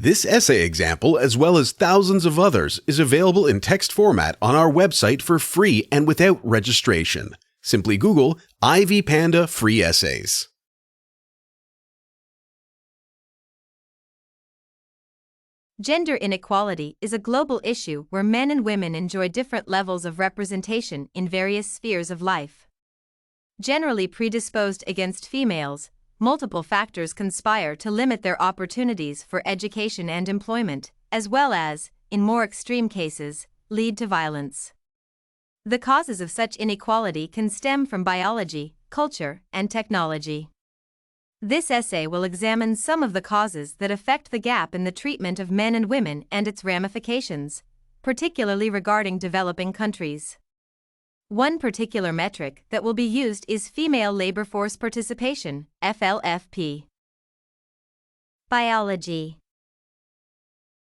This essay example, as well as thousands of others, is available in text format on our website for free and without registration. Simply Google Ivy Panda Free Essays. Gender inequality is a global issue where men and women enjoy different levels of representation in various spheres of life. Generally predisposed against females, multiple factors conspire to limit their opportunities for education and employment, as well as, in more extreme cases, lead to violence. The causes of such inequality can stem from biology, culture, and technology. This essay will examine some of the causes that affect the gap in the treatment of men and women and its ramifications, particularly regarding developing countries. One particular metric that will be used is female labor force participation, FLFP. Biology.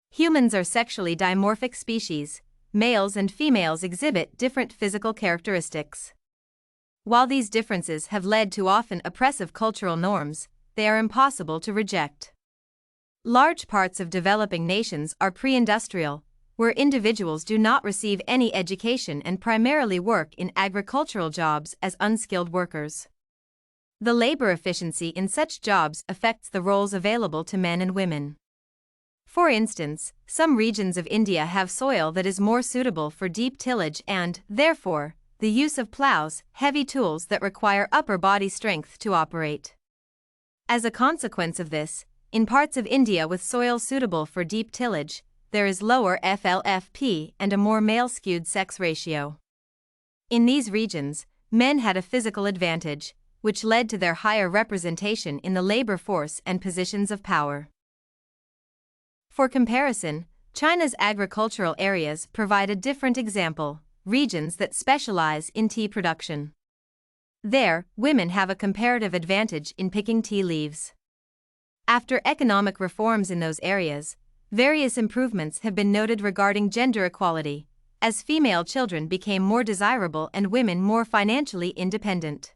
Humans are sexually dimorphic species. Males and females exhibit different physical characteristics. While these differences have led to often oppressive cultural norms, they are impossible to reject. Large parts of developing nations are pre-industrial, where individuals do not receive any education and primarily work in agricultural jobs as unskilled workers. The labor efficiency in such jobs affects the roles available to men and women. For instance, some regions of India have soil that is more suitable for deep tillage and, therefore, the use of plows, heavy tools that require upper body strength to operate. As a consequence of this, in parts of India with soil suitable for deep tillage, there is lower FLFP and a more male-skewed sex ratio. In these regions, men had a physical advantage, which led to their higher representation in the labor force and positions of power. For comparison, China's agricultural areas provide a different example, regions that specialize in tea production. There, women have a comparative advantage in picking tea leaves. After economic reforms in those areas, various improvements have been noted regarding gender equality, as female children became more desirable and women more financially independent.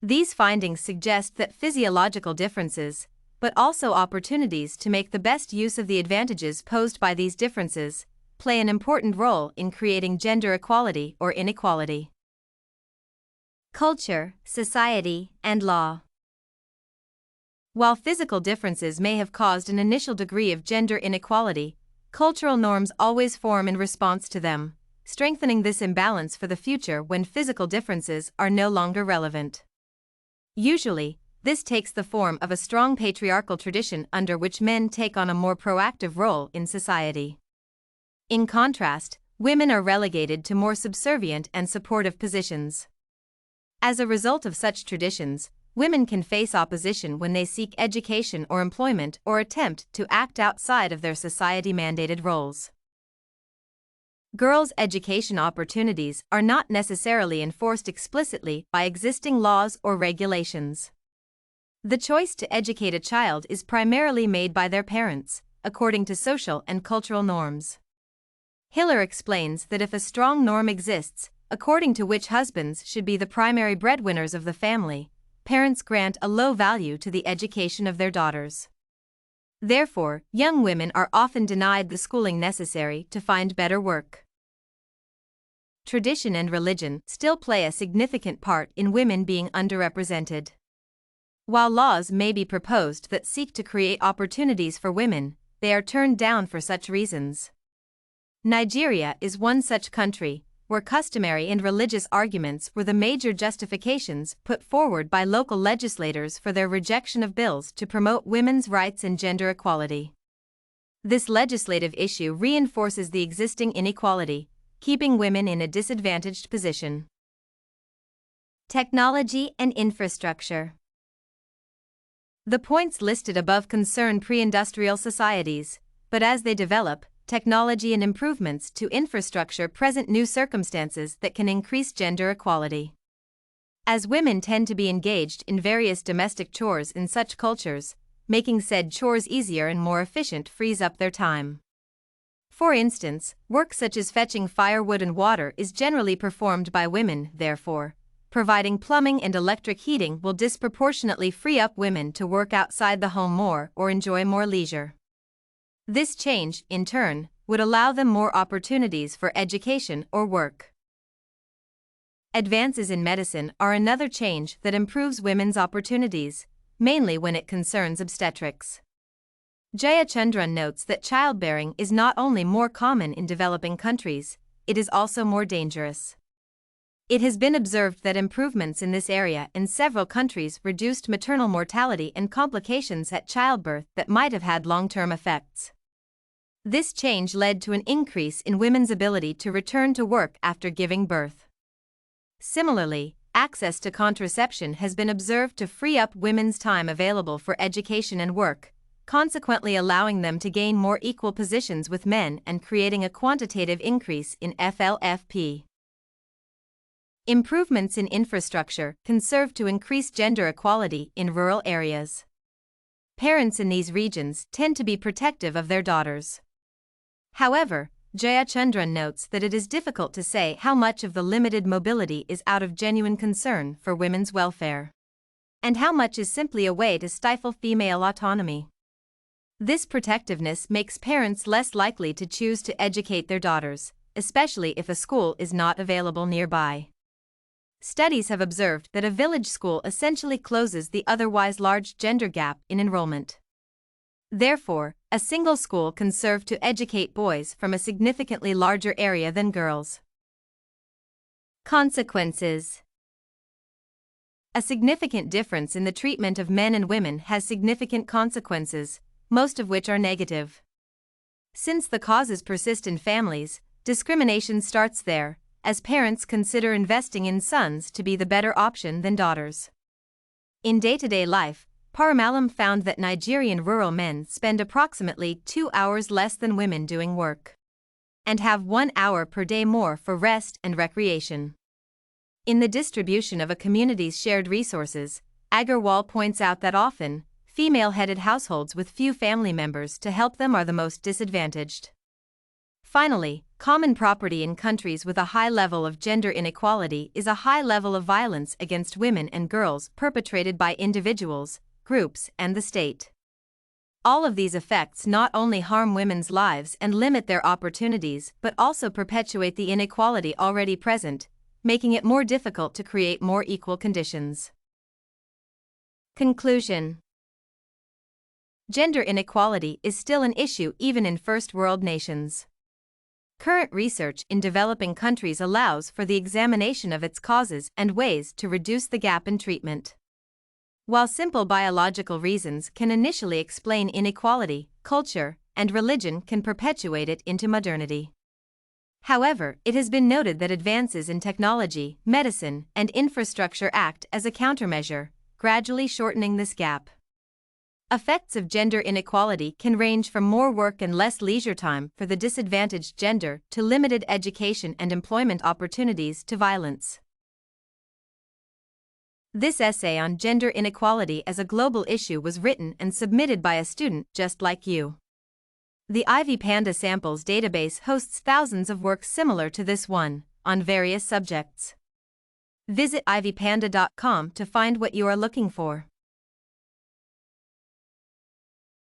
These findings suggest that physiological differences, but also opportunities to make the best use of the advantages posed by these differences, play an important role in creating gender equality or inequality. Culture, society, and law. While physical differences may have caused an initial degree of gender inequality, cultural norms always form in response to them, strengthening this imbalance for the future when physical differences are no longer relevant. Usually, this takes the form of a strong patriarchal tradition under which men take on a more proactive role in society. In contrast, women are relegated to more subservient and supportive positions. As a result of such traditions, women can face opposition when they seek education or employment or attempt to act outside of their society-mandated roles. Girls' education opportunities are not necessarily enforced explicitly by existing laws or regulations. The choice to educate a child is primarily made by their parents, according to social and cultural norms. Hiller explains that if a strong norm exists, according to which husbands should be the primary breadwinners of the family, parents grant a low value to the education of their daughters. Therefore, young women are often denied the schooling necessary to find better work. Tradition and religion still play a significant part in women being underrepresented. While laws may be proposed that seek to create opportunities for women, they are turned down for such reasons. Nigeria is one such country, where customary and religious arguments were the major justifications put forward by local legislators for their rejection of bills to promote women's rights and gender equality. This legislative issue reinforces the existing inequality, keeping women in a disadvantaged position. Technology and infrastructure. The points listed above concern pre-industrial societies, but as they develop, technology and improvements to infrastructure present new circumstances that can increase gender equality. As women tend to be engaged in various domestic chores in such cultures, making said chores easier and more efficient frees up their time. For instance, work such as fetching firewood and water is generally performed by women, therefore, providing plumbing and electric heating will disproportionately free up women to work outside the home more or enjoy more leisure. This change, in turn, would allow them more opportunities for education or work. Advances in medicine are another change that improves women's opportunities, mainly when it concerns obstetrics. Jayachandran notes that childbearing is not only more common in developing countries, it is also more dangerous. It has been observed that improvements in this area in several countries reduced maternal mortality and complications at childbirth that might have had long-term effects. This change led to an increase in women's ability to return to work after giving birth. Similarly, access to contraception has been observed to free up women's time available for education and work, consequently allowing them to gain more equal positions with men and creating a quantitative increase in FLFP. Improvements in infrastructure can serve to increase gender equality in rural areas. Parents in these regions tend to be protective of their daughters. However, Jayachandran notes that it is difficult to say how much of the limited mobility is out of genuine concern for women's welfare, and how much is simply a way to stifle female autonomy. This protectiveness makes parents less likely to choose to educate their daughters, especially if a school is not available nearby. Studies have observed that a village school essentially closes the otherwise large gender gap in enrollment. Therefore, a single school can serve to educate boys from a significantly larger area than girls. Consequences. A significant difference in the treatment of men and women has significant consequences, most of which are negative. Since the causes persist in families, discrimination starts there, as parents consider investing in sons to be the better option than daughters. In day-to-day life, Para-Mallam found that Nigerian rural men spend approximately 2 hours less than women doing work, and have 1 hour per day more for rest and recreation. In the distribution of a community's shared resources, Agarwal points out that often, female-headed households with few family members to help them are the most disadvantaged. Finally, common property in countries with a high level of gender inequality is a high level of violence against women and girls perpetrated by individuals, groups, and the state. All of these effects not only harm women's lives and limit their opportunities but also perpetuate the inequality already present, making it more difficult to create more equal conditions. Conclusion. Gender inequality is still an issue even in first world nations. Current research in developing countries allows for the examination of its causes and ways to reduce the gap in treatment. While simple biological reasons can initially explain inequality, culture and religion can perpetuate it into modernity. However, it has been noted that advances in technology, medicine, and infrastructure act as a countermeasure, gradually shortening this gap. Effects of gender inequality can range from more work and less leisure time for the disadvantaged gender to limited education and employment opportunities to violence. This essay on gender inequality as a global issue was written and submitted by a student just like you. The Ivy Panda Samples database hosts thousands of works similar to this one, on various subjects. Visit ivypanda.com to find what you are looking for.